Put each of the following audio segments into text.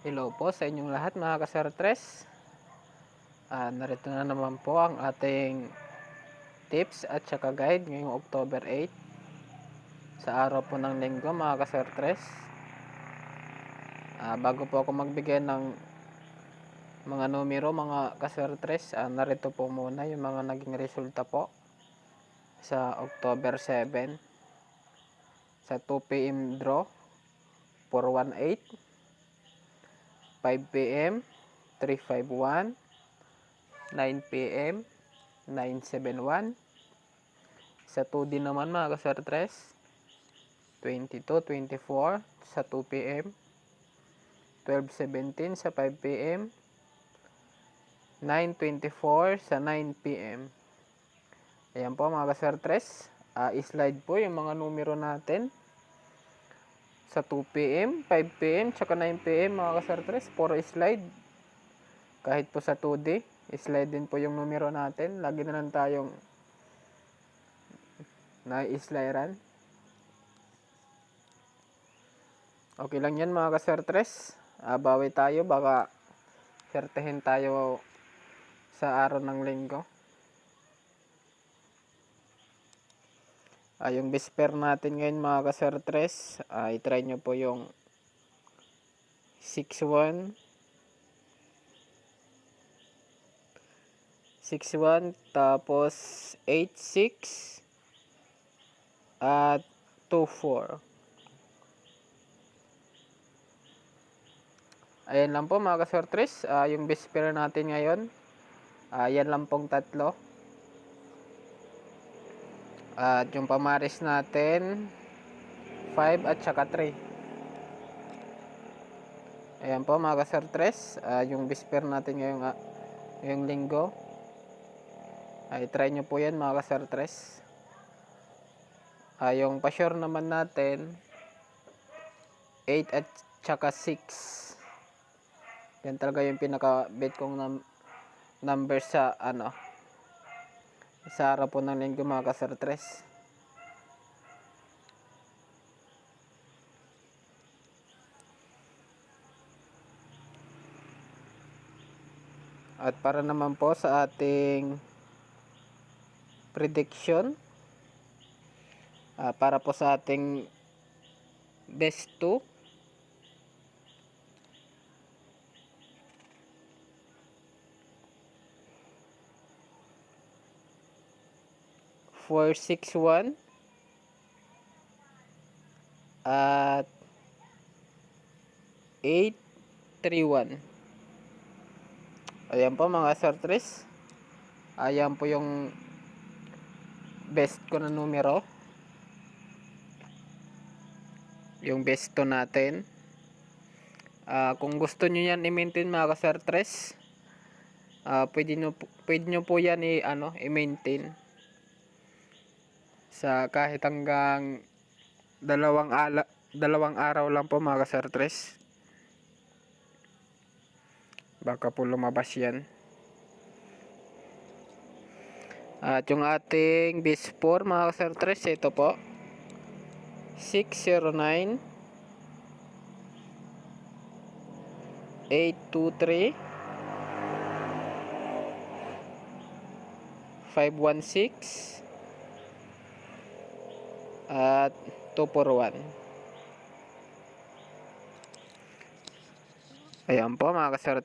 Hello po sa inyong lahat mga ka-Sir narito na naman po ang ating tips at saka guide ngayong October 8 sa araw po ng linggo mga ka-Sir bago po ako magbigay ng mga numero mga ka-Sir narito po muna yung mga naging resulta po sa October 7 sa 2 PM draw 418, 5 PM 351, 9 PM 971. Sa 2D naman mga ka-Sir 22-24 sa 2 PM, 12-17 sa 5 PM, 9-24 sa 9 PM. Ayan po mga ka-Sir slide po yung mga numero natin sa 2 PM, 5 PM, tsaka 9 PM mga ka-Sir puro slide. Kahit po sa 2D, slide din po yung numero natin. Lagi na lang tayong na-slidean. Okay lang yan mga ka-Sir bawi tayo, baka sertehin tayo sa araw ng linggo. Yung bisper natin ngayon mga ka-Sir i-try nyo po yung 6-1 tapos 8-6 at 2-4. Ayan lang po mga ka-Sir yung bisper natin ngayon. Yan lang pong tatlo. At yung pamaris natin 5 at saka 3. Ayan po mga ka-Sir yung bisper natin ngayong linggo. Try nyo po yan mga ka-Sir yung pa-sure naman natin 8 at saka 6. Yan talaga yung pinaka-bet kong number sa sa araw po ng linggo mga ka-Sir At para naman po sa ating prediction, para po sa ating best 2, 4-6-1 at 8-3-1. Ayan po mga Sir ayan po yung best ko na numero, yung best 2 natin. Kung gusto nyo yan i-maintain mga Sir pwede nyo po yan i-maintain sa kahit hanggang dalawang araw lang po mga Sir baka po lumabas yan. At yung ating base 4 mga Sir ito po 609, 823, 516 at 241. Ayan po mga ka-Sir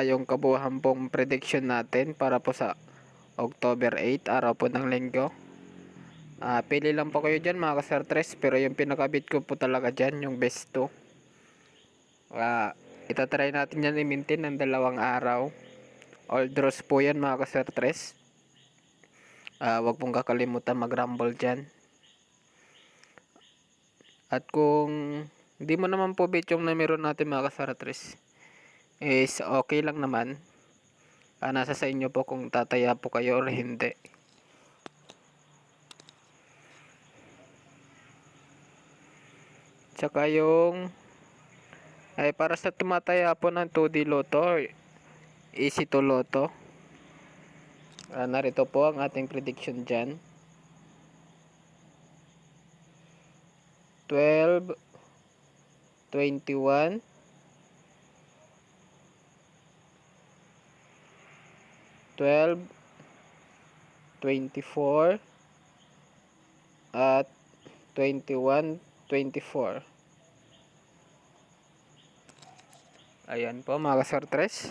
yung kabuuan pong prediction natin para po sa October 8, araw po ng linggo. Pili lang po kayo dyan mga ka-Sir pero yung pinakabit ko po talaga dyan yung best 2. Itatry natin yan i-maintain ng dalawang araw. All draws po yan mga ka-Sir wag pong kakalimutan mag-rumble dyan. At kung hindi mo naman po bet yung numero natin mga ka-Sir is okay lang naman. Nasa sa inyo po kung tataya po kayo or hindi. Tsaka yung para sa tumataya po ng 2D Lotto or Easy to Lotto, narito po ang ating prediction dyan. 12, 21, 12, 24, at 21, 24. Ayan po mga ka-Sir Tres.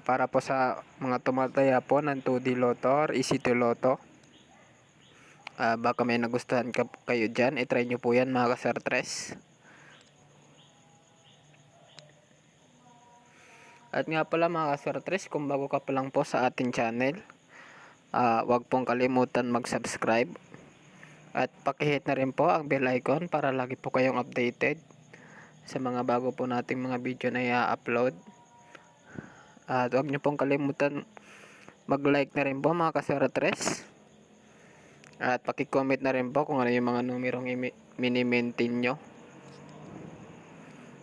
Para po sa mga tumataya po ng 2D Lotto or EC2 Lotto. Baka may nagustuhan kayo dyan. I-try nyo po yan mga ka-Sir Tres. At nga pala mga ka-Sir Tres, kung bago ka pa lang po sa ating channel, wag pong kalimutan mag-subscribe. At pakihit na rin po ang bell icon para lagi po kayong updated sa mga bago po nating mga video na i-upload. At wag nyo pong kalimutan mag-like na rin po mga ka-Sir Tres. At paki-comment na rin po kung ano yung mga numerong mini-maintain nyo.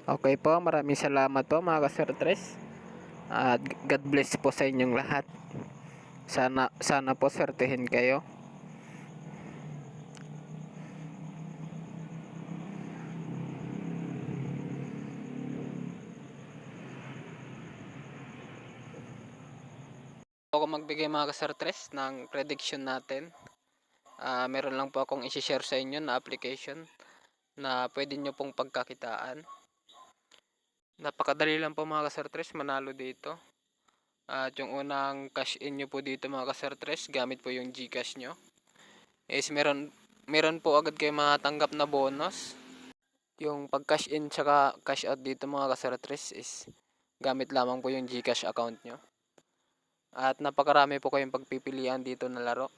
Okay po, maraming salamat po mga ka-Sir Tres. At God bless po sa inyong lahat. Sana po swertehin kayo. Ako magbigay mga ka-Sir Tres ng prediction natin. Meron lang po akong i-share sa inyo na application na pwede nyo pong pagkakitaan. Napakadali lang po mga ka-Sir Tres manalo dito. At yung unang cash in nyo po dito mga ka-Sir Tres, gamit po yung GCash nyo, is meron po agad kayo matanggap na bonus. Yung pag cash in tsaka cash out dito mga ka-Sir Tres is gamit lamang po yung GCash account nyo. At napakarami po kayong pagpipilian dito na laro.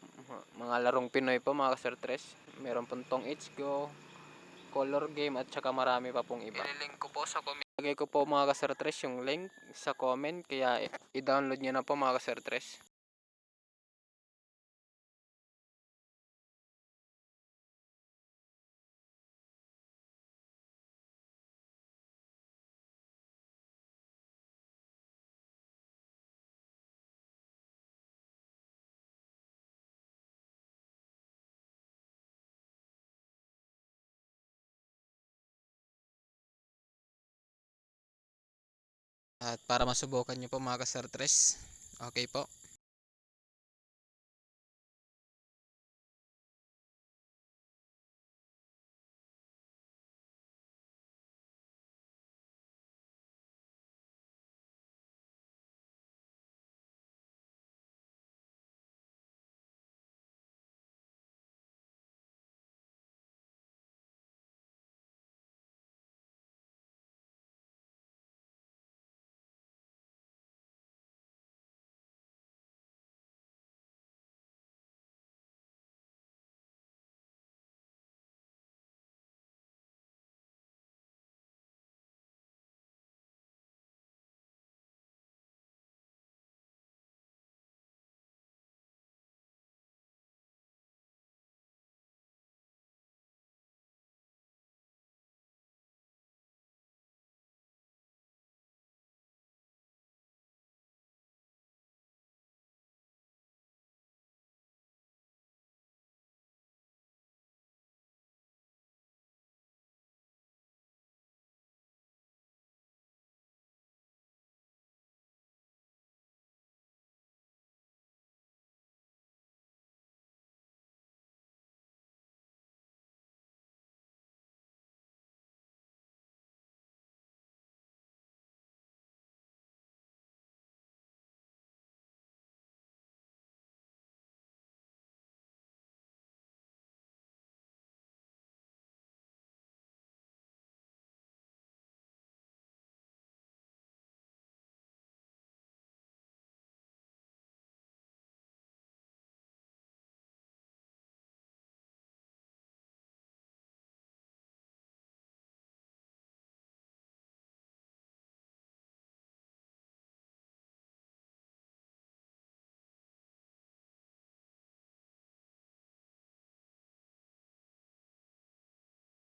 Mga larong Pinoy po mga ka-Sir Tres. Meron pong Tong It's Go, color game, at saka marami pa pong iba. I-link ko po sa comment. Lagay ko po mga ka-Sir Tres yung link sa comment, kaya i-download nyo na po mga ka-Sir Tres. At para masubukan nyo po mga ka-Sir Tres, okay po.